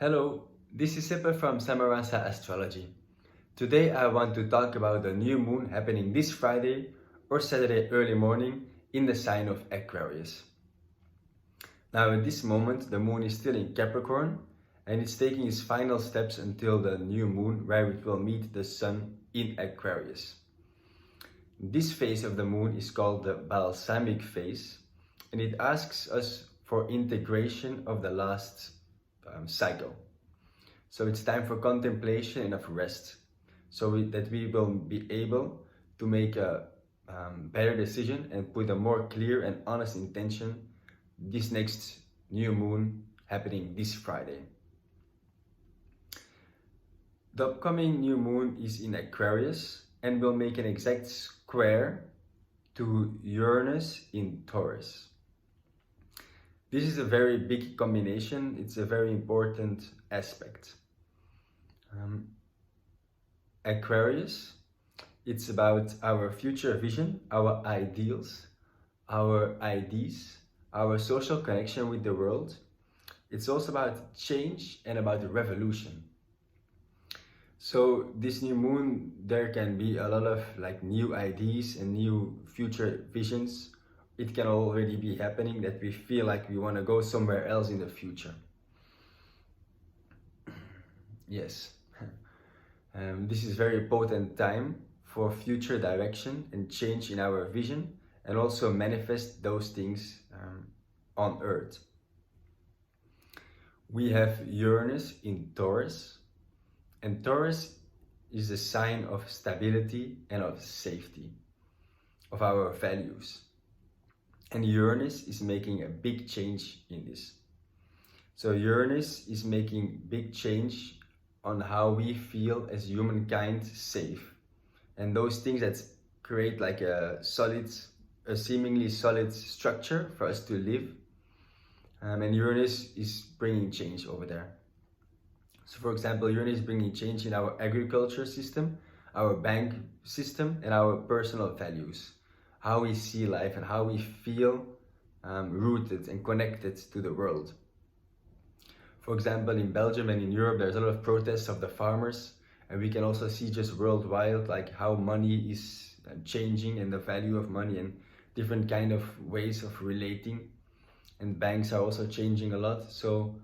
Hello, this is Sippe from Samarasa Astrology. Today I want to talk about the new moon happening this Friday or Saturday early morning in the sign of Aquarius. Now at this moment the moon is still in Capricorn and it's taking its final steps until the new moon where it will meet the sun in Aquarius. This phase of the moon is called the balsamic phase and it asks us for integration of the last cycle. So it's time for contemplation and of rest, so that we will be able to make a better decision and put a more clear and honest intention this next new moon happening this Friday. The upcoming new moon is in Aquarius and will make an exact square to Uranus in Taurus. This is a very big combination, it's a very important aspect. Aquarius, it's about our future vision, our ideals, our ideas, our social connection with the world. It's also about change and about revolution. So this new moon, there can be a lot of new ideas and new future visions. It can already be happening that we feel like we want to go somewhere else in the future. Yes, this is very potent time for future direction and change in our vision and also manifest those things on Earth. We have Uranus in Taurus, and Taurus is a sign of stability and of safety, of our values. And Uranus is making a big change in this. So Uranus is making big change on how we feel as humankind safe. And those things that create a seemingly solid structure for us to live. And Uranus is bringing change over there. So for example, Uranus is bringing change in our agriculture system, our bank system, and our personal values. How we see life and how we feel rooted and connected to the world. For example, in Belgium and in Europe, there's a lot of protests of the farmers, and we can also see just worldwide how money is changing and the value of money and different kind of ways of relating, and banks are also changing a lot. So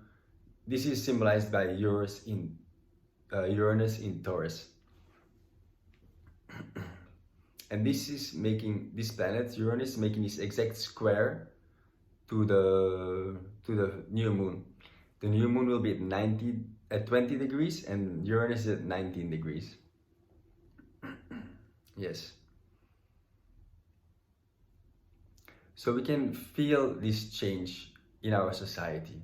this is symbolized by Uranus in Taurus. And this is making this planet, Uranus, making this exact square to the new moon. The new moon will be at 20 degrees and Uranus is at 19 degrees. Yes. So we can feel this change in our society.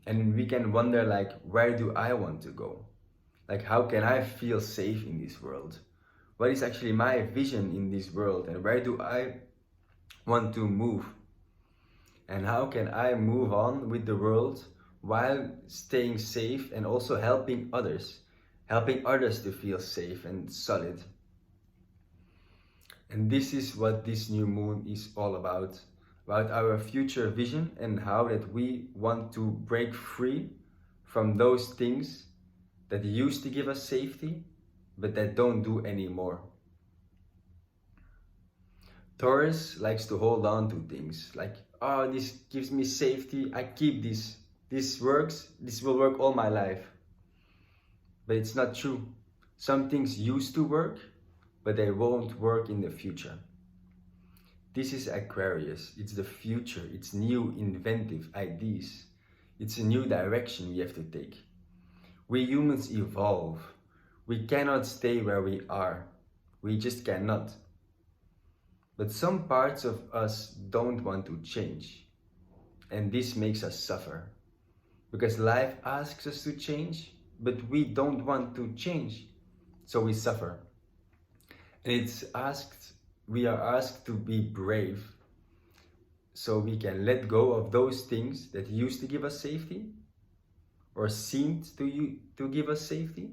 And we can wonder where do I want to go? How can I feel safe in this world? What is actually my vision in this world and where do I want to move? And how can I move on with the world while staying safe and also helping others to feel safe and solid? And this is what this new moon is all about our future vision and how that we want to break free from those things that used to give us safety but that don't do anymore. Taurus likes to hold on to things oh, this gives me safety, I keep this. This works, this will work all my life. But it's not true. Some things used to work, but they won't work in the future. This is Aquarius, it's the future, it's new inventive ideas. It's a new direction we have to take. We humans evolve. We cannot stay where we are. We just cannot. But some parts of us don't want to change. And this makes us suffer. Because life asks us to change, but we don't want to change. So we suffer. And we are asked to be brave. So we can let go of those things that used to give us safety or seemed to give us safety,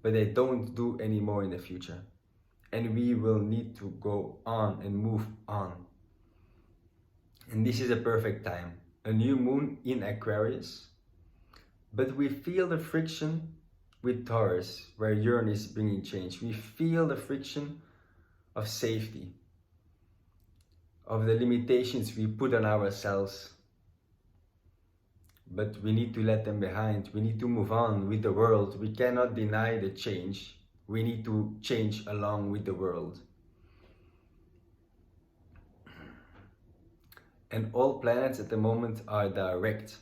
but they don't do anymore in the future. And we will need to go on and move on. And this is a perfect time. A new moon in Aquarius But we feel the friction with Taurus, where Uranus is bringing change. We feel the friction of safety, of the limitations we put on ourselves. But we need to let them behind. We need to move on with the world. We cannot deny the change. We need to change along with the world. And all planets at the moment are direct.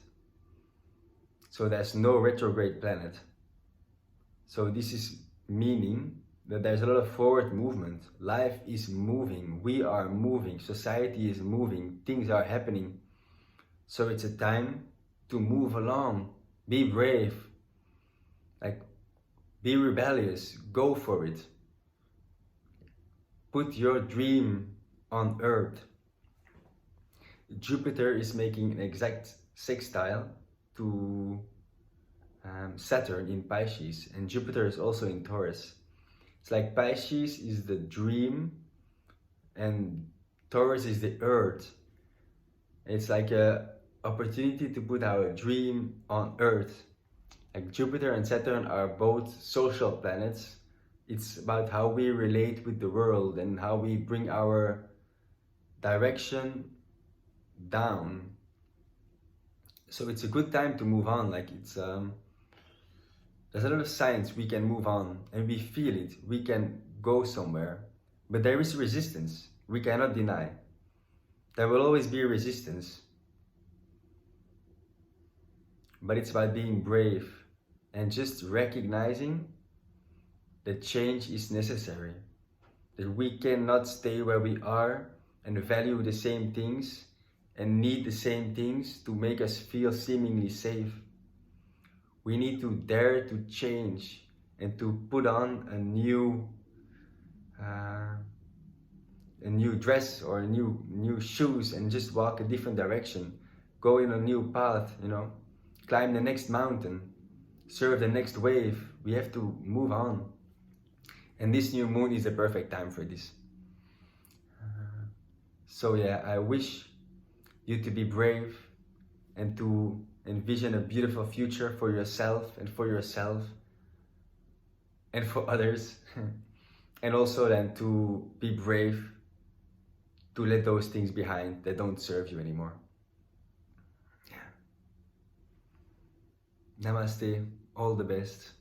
So there's no retrograde planet. So this is meaning that there's a lot of forward movement. Life is moving. We are moving. Society is moving. Things are happening. So it's a time to move along. Be brave. Like, be rebellious. Go for it. Put your dream on earth. Jupiter is making an exact sextile to Saturn in Pisces, and Jupiter is also in Taurus. It's like Pisces is the dream and Taurus is the earth. It's like a opportunity to put our dream on earth. Like Jupiter and Saturn are both social planets. It's about how we relate with the world and how we bring our direction down. So it's a good time to move on. Like it's there's a lot of signs we can move on and we feel it. We can go somewhere, but there is resistance. We cannot deny. There will always be resistance. But it's about being brave and just recognizing that change is necessary. That we cannot stay where we are and value the same things and need the same things to make us feel seemingly safe. We need to dare to change and to put on a new dress or new shoes and just walk a different direction. Go in a new path, climb the next mountain, surf the next wave. We have to move on. And this new moon is the perfect time for this. So yeah, I wish you to be brave and to envision a beautiful future for yourself and for others. And also then to be brave to let those things behind that don't serve you anymore. Yeah. Namaste, all the best.